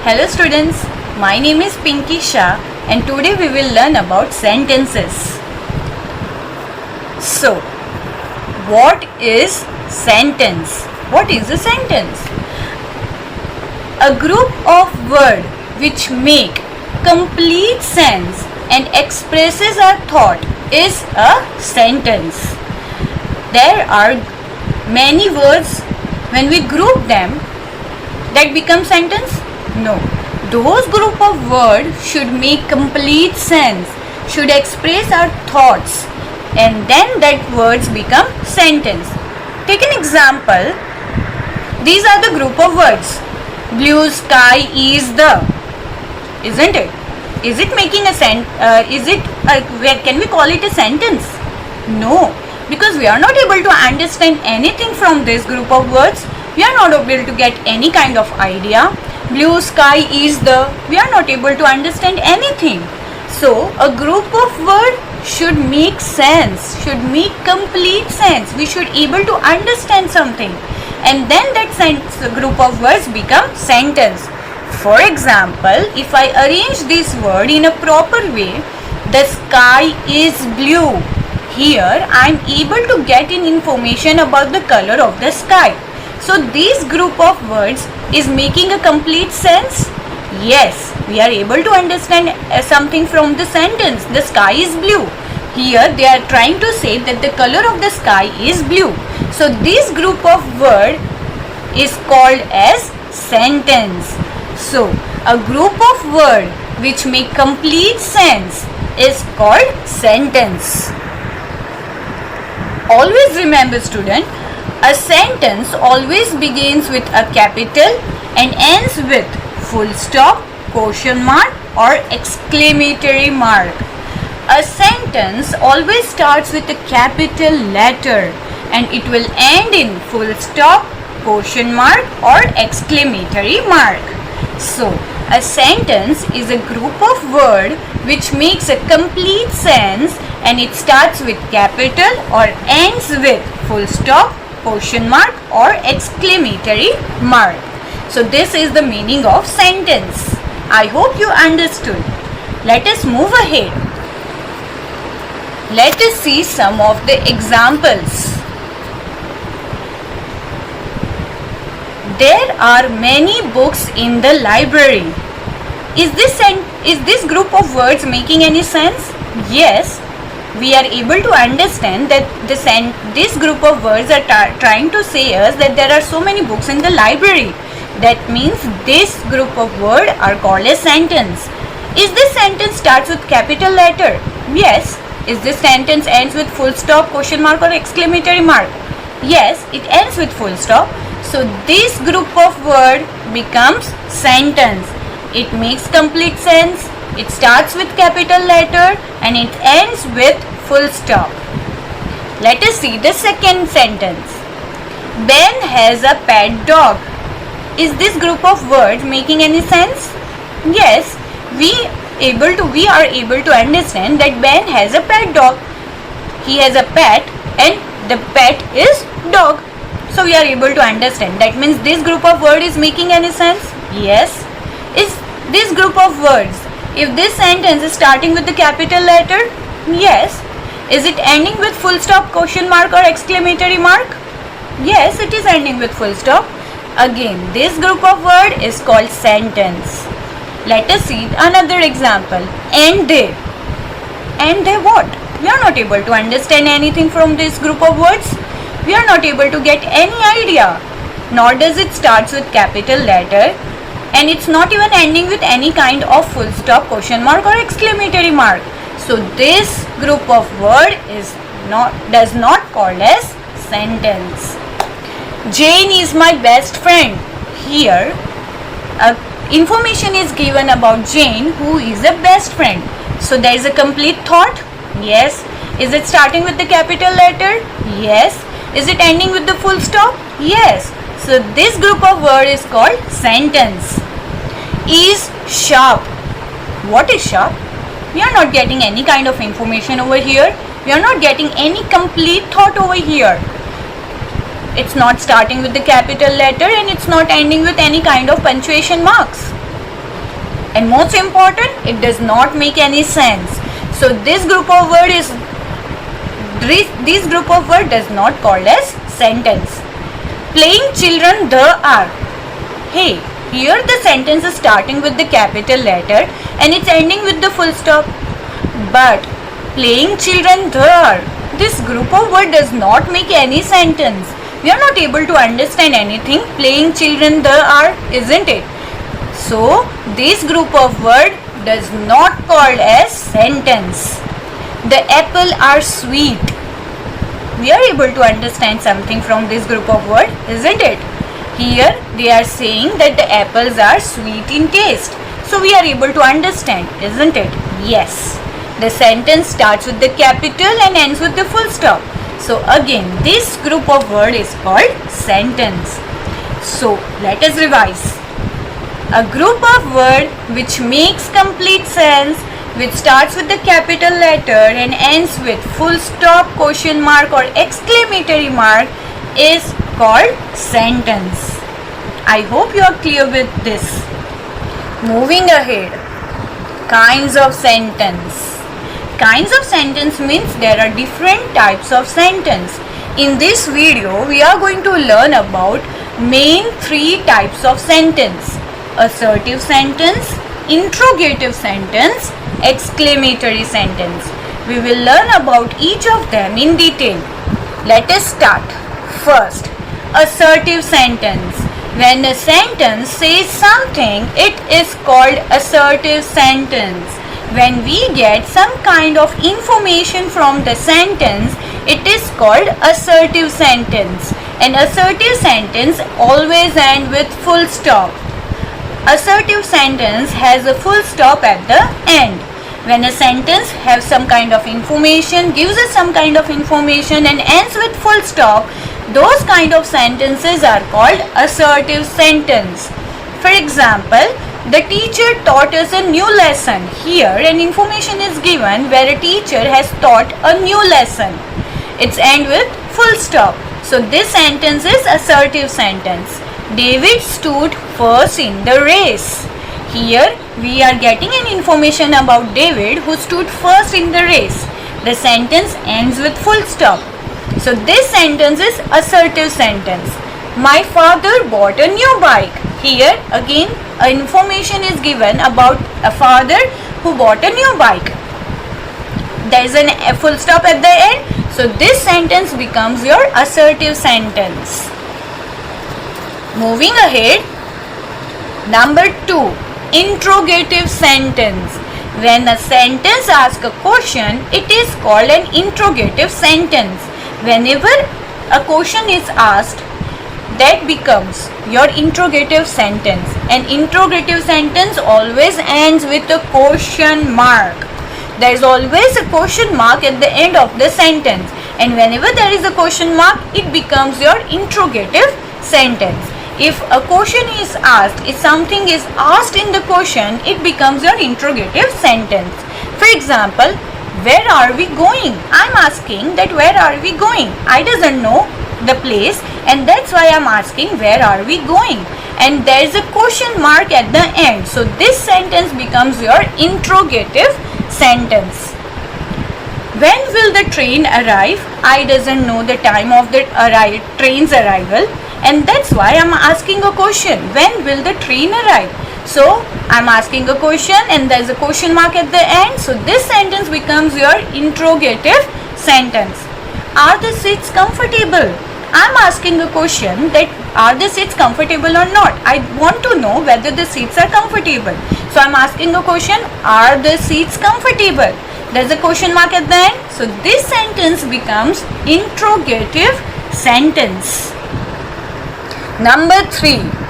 Hello students, my name is Pinky Shah and today we will learn about sentences. So, what is sentence? What is a sentence? A group of words which make complete sense and expresses a thought is a sentence. There are many words, when we group them, that become sentence? No. Those group of words should make complete sense, should express our thoughts, and then that words become sentence. Take an example. These are the group of words. Blue sky is the. Isn't it? Is it making a can we call it a sentence? No. Because we are not able to understand anything from this group of words. We are not able to get any kind of idea. Blue sky is the. We are not able to understand anything. So, a group of words should make sense, should make complete sense. We should able to understand something. And then that group of words become sentence. For example, if I arrange this word in a proper way, the sky is blue. Here, I am able to get in information about the color of the sky. So, this group of words is making a complete sense? Yes, we are able to understand something from the sentence. The sky is blue. Here, they are trying to say that the color of the sky is blue. So, this group of word is called as sentence. So, a group of word which make complete sense is called sentence. Always remember, student, a sentence always begins with a capital and ends with full stop, question mark or exclamatory mark. A sentence always starts with a capital letter and it will end in full stop, question mark or exclamatory mark. So, a sentence is a group of words which makes a complete sense and it starts with capital or ends with full stop, question mark or exclamatory mark. So, this is the meaning of sentence. I hope you understood. Let us move ahead. Let us see some of the examples. There are many books in the library. Is this group of words making any sense? Yes, we are able to understand that this group of words are trying to say us that there are so many books in the library. That means this group of words are called a sentence. Is this sentence starts with capital letter? Yes. Is this sentence ends with full stop, question mark or exclamatory mark? Yes, it ends with full stop. So, this group of word becomes sentence. It makes complete sense. It starts with capital letter and it ends with full stop. Let us see the second sentence. Ben has a pet dog. Is this group of words making any sense? Yes, we are able to understand that Ben has a pet dog. He has a pet and the pet is dog. So, we are able to understand. That means this group of words is making any sense? Yes. Is this group of words, if this sentence is starting with the capital letter? Yes. Is it ending with full stop, question mark or exclamatory mark? Yes, it is ending with full stop. Again, this group of word is called sentence. Let us see another example. And they. And they what? We are not able to understand anything from this group of words. We are not able to get any idea. Nor does it starts with capital letter. And it's not even ending with any kind of full stop, question mark or exclamatory mark. So, this group of word does not called as sentence. Jane is my best friend. Here, information is given about Jane, who is a best friend. So, there is a complete thought. Yes. Is it starting with the capital letter? Yes. Is it ending with the full stop? Yes. So, this group of word is called sentence. Is sharp. What is sharp? We are not getting any kind of information over here. We are not getting any complete thought over here. It's not starting with the capital letter and it's not ending with any kind of punctuation marks. and most important, it does not make any sense. So this group of word does not called as sentence. Playing children the are. Hey, here the sentence is starting with the capital letter and it's ending with the full stop. But playing children the are, this group of word does not make any sentence. We are not able to understand anything. Playing children the are, isn't it? So this group of word does not called as sentence. The apple are sweet. We are able to understand something from this group of word, isn't it? Here they are saying that the apples are sweet in taste. So we are able to understand, isn't it? Yes. The sentence starts with the capital and ends with the full stop. So again, this group of word is called sentence. So let us revise. A group of word which makes complete sense, which starts with the capital letter and ends with full stop, question mark or exclamatory mark is called sentence. I hope you are clear with this. Moving ahead. Kinds of sentence. Kinds of sentence means there are different types of sentence. In this video, we are going to learn about main 3 types of sentence. Assertive sentence, interrogative sentence, exclamatory sentence. We will learn about each of them in detail. Let us start. First, assertive sentence. When a sentence says something, it is called assertive sentence. When we get some kind of information from the sentence, it is called assertive sentence. An assertive sentence always ends with full stop. Assertive sentence has a full stop at the end. When a sentence has some kind of information, gives us some kind of information and ends with full stop, those kind of sentences are called assertive sentence. For example, the teacher taught us a new lesson. Here an information is given where a teacher has taught a new lesson. It's end with full stop. So this sentence is assertive sentence. David stood first in the race. Here we are getting an information about David who stood first in the race. The sentence ends with full stop. So this sentence is assertive sentence. My father bought a new bike. Here again information is given about a father who bought a new bike. There is a full stop at the end. So this sentence becomes your assertive sentence. Moving ahead. Number 2. Interrogative sentence. When a sentence asks a question, it is called an interrogative sentence. Whenever a question is asked, that becomes your interrogative sentence. An interrogative sentence always ends with a question mark. There is always a question mark at the end of the sentence, and whenever there is a question mark, it becomes your interrogative sentence. If a question is asked, if something is asked in the question, it becomes your interrogative sentence. For example, where are we going? I'm asking that where are we going? I doesn't know the place, and that's why I'm asking where are we going, and there is a question mark at the end. So this sentence becomes your interrogative sentence. When will the train arrive? I doesn't know the time of the train's arrival, and that's why I'm asking a question. When will the train arrive? So I'm asking a question and there's a question mark at the end. So this sentence becomes your interrogative sentence. Are the seats comfortable? I'm asking a question that are the seats comfortable or not? I want to know whether the seats are comfortable. So I'm asking a question, are the seats comfortable? There's a question mark at the end. So this sentence becomes interrogative sentence. Number 3.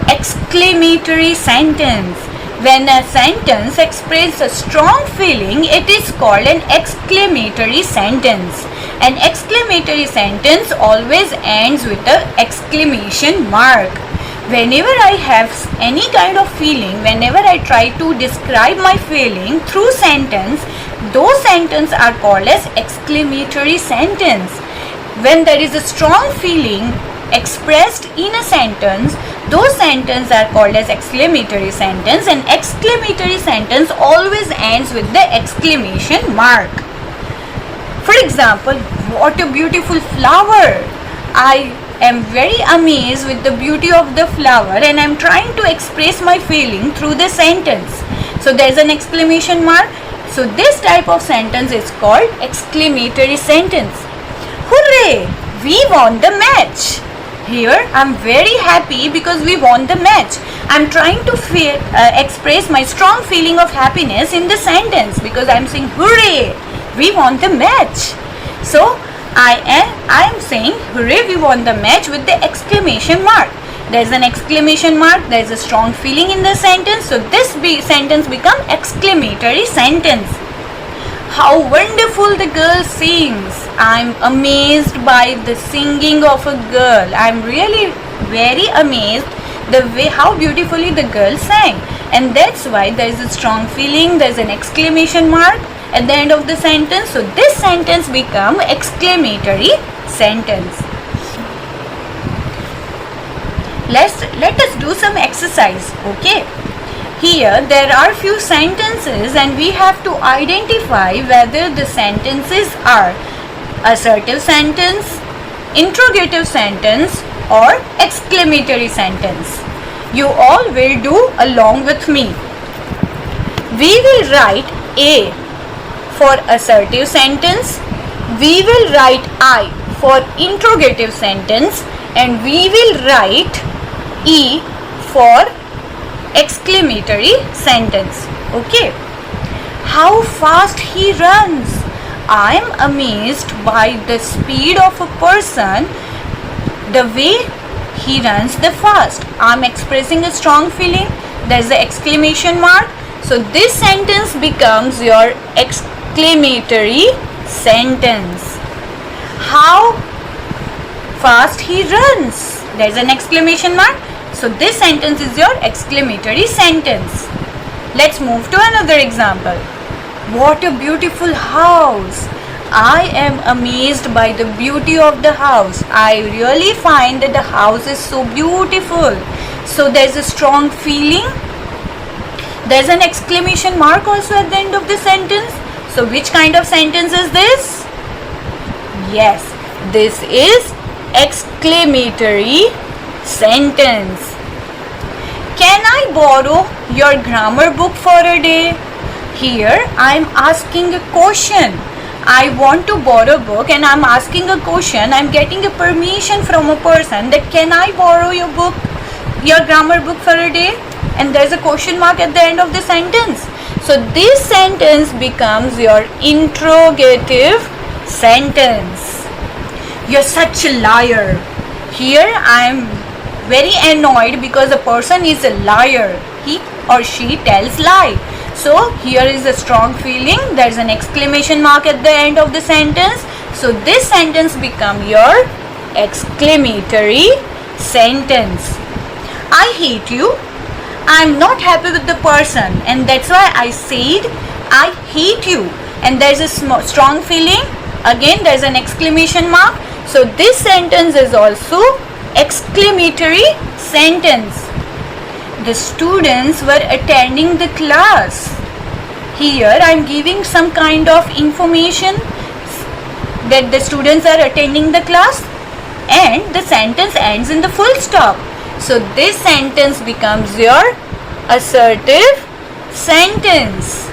Exclamatory sentence. When a sentence expresses a strong feeling, it is called an exclamatory sentence. An exclamatory sentence always ends with an exclamation mark. Whenever I have any kind of feeling, whenever I try to describe my feeling through sentence, those sentences are called as exclamatory sentence. When there is a strong feeling expressed in a sentence, Those sentences are called as exclamatory sentence, and exclamatory sentence always ends with the exclamation mark. For example, what a beautiful flower! I am very amazed with the beauty of the flower and I am trying to express my feeling through the sentence. So there is an exclamation mark. So this type of sentence is called exclamatory sentence. Hooray! We won the match! Here I am very happy because we won the match. I am trying to express my strong feeling of happiness in the sentence because I am saying hooray! We won the match. So I am saying hooray, we won the match with the exclamation mark. There is an exclamation mark, there is a strong feeling in the sentence. So this sentence become exclamatory sentence. How wonderful the girl sings. I am amazed by the singing of a girl. I am really very amazed the way how beautifully the girl sang. And that's why there is a strong feeling, there is an exclamation mark at the end of the sentence. So this sentence become exclamatory sentence. Let us do some exercise. Okay, here there are few sentences and we have to identify whether the sentences are assertive sentence, interrogative sentence or exclamatory sentence. You all will do along with me. We will write A for assertive sentence, we will write I for interrogative sentence, and we will write E for exclamatory sentence. Okay. How fast he runs. I am amazed by the speed of a person, the way he runs the fast. I am expressing a strong feeling. There is the exclamation mark. So this sentence becomes your exclamatory sentence. How fast he runs. There is an exclamation mark. So this sentence is your exclamatory sentence. Let's move to another example. What a beautiful house. I am amazed by the beauty of the house. I really find that the house is so beautiful. So there is a strong feeling. There is an exclamation mark also at the end of the sentence. So which kind of sentence is this? Yes, this is exclamatory sentence. Can I borrow your grammar book for a day? Here I am asking a question. I want to borrow a book and I am asking a question. I am getting a permission from a person that can I borrow your book, your grammar book for a day? And there is a question mark at the end of the sentence. So this sentence becomes your interrogative sentence. You're such a liar. Here I am very annoyed because a person is a liar. He or she tells lie. So here is a strong feeling. There is an exclamation mark at the end of the sentence. So this sentence become your exclamatory sentence. I hate you. I am not happy with the person and that's why I said I hate you. And there is a strong feeling. Again there is an exclamation mark. So this sentence is also exclamatory sentence. The students were attending the class. Here I am giving some kind of information that the students are attending the class and the sentence ends in the full stop. So this sentence becomes your assertive sentence.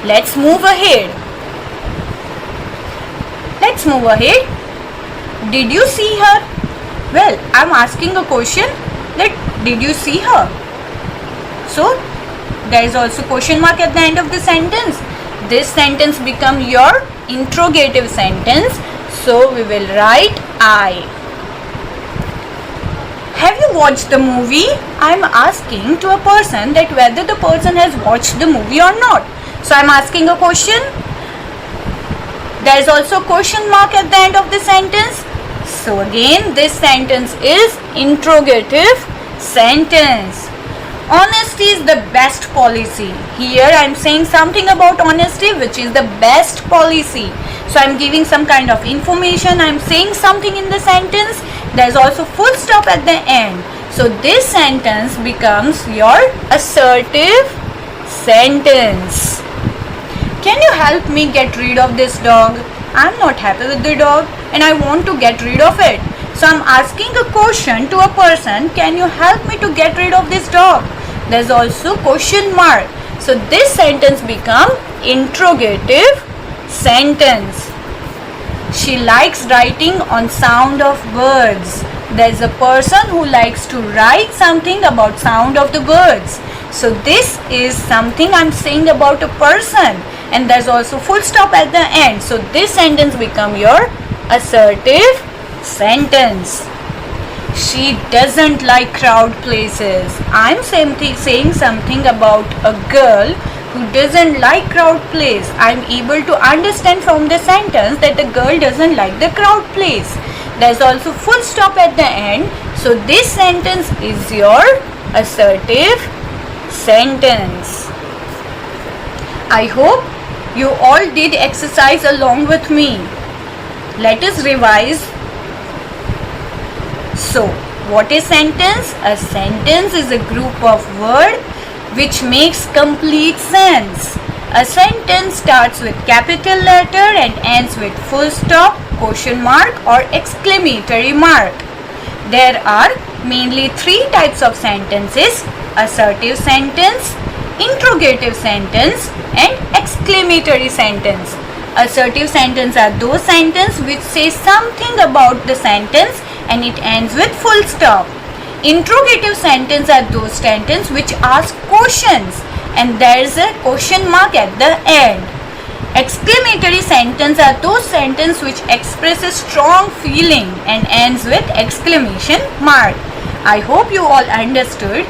Let's move ahead. Did you see her? Well, I am asking a question that did you see her? So there is also question mark at the end of the sentence. This sentence become your interrogative sentence. So we will write I. Have you watched the movie? I am asking to a person that whether the person has watched the movie or not. So I am asking a question. There is also a question mark at the end of the sentence. So again this sentence is interrogative sentence. Honesty is the best policy. Here I am saying something about honesty which is the best policy. So I am giving some kind of information. I am saying something in the sentence. There is also full stop at the end. So this sentence becomes your assertive sentence. Can you help me get rid of this dog? I'm not happy with the dog and I want to get rid of it. So I'm asking a question to a person, can you help me to get rid of this dog? There's also question mark. So this sentence become interrogative sentence. She likes writing on sound of birds. There's a person who likes to write something about sound of the birds. So this is something I'm saying about a person, and there's also full stop at the end. So this sentence become your assertive sentence. She doesn't like crowd places. I'm saying something about a girl who doesn't like crowd place. I'm able to understand from the sentence that the girl doesn't like the crowd place. There's also full stop at the end. So this sentence is your assertive sentence. I hope you all did exercise along with me. Let us revise. So, what is sentence? A sentence is a group of words which makes complete sense. A sentence starts with capital letter and ends with full stop, question mark or exclamatory mark. There are mainly three types of sentences: assertive sentence, interrogative sentence and exclamatory sentence. Assertive sentence are those sentences which say something about the sentence and it ends with full stop. Interrogative sentence are those sentences which ask questions and there is a question mark at the end. Exclamatory sentence are those sentences which express a strong feeling and ends with exclamation mark. I hope you all understood.